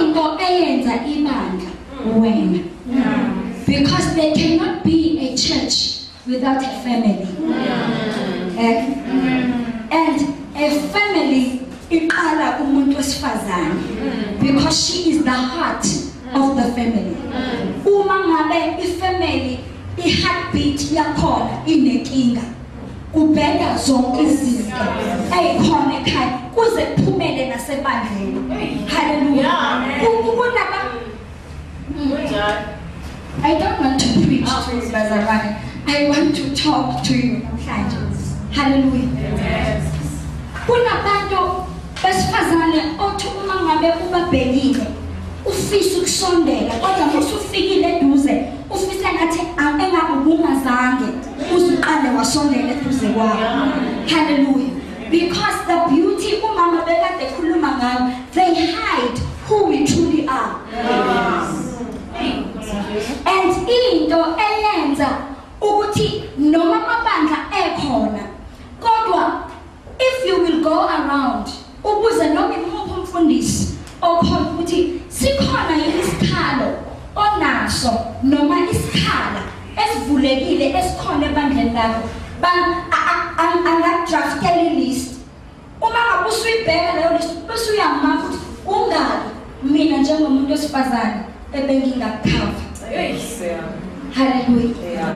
into eyenza ibandla wena. Because there cannot be a church without a family. And a family iqala kumuntu wesifazane because she is the heart of the family. Uma ngabe ifamily iheartbeat yakhona inenkinga, kubheka zonke izinto ezikhona ekhaya kuze kuphumele nasebandleni. Hallelujah. I don't want to preach to you, Bazarwane. I want to talk to you. Hallelujah. Kunabantu besifazane othi uma ngabe ubabhekile ufisa ukusondela kodwa mase ufikile eduze ufisa ngathi engabe ungazange uziqale wasondela eduze kwabo. Hallelujah. Because the beauty umama bekade ekhuluma ngayo, they hide who we truly are. And into eyenza ukuthi noma amabandla ekhona kodwa if you will go around ubuze noma imuphi umfundisi okhona ukuthi sikhona yini isikhalo onaso noma isikhala esivulekile esikhona ebandleni lakho angadraftela list. Uma ngabe usuyibheka leyo list bese uyamanga ukuthi ungabi mina njengomuntu wesifazane ebengingakukhava. Hallelujah.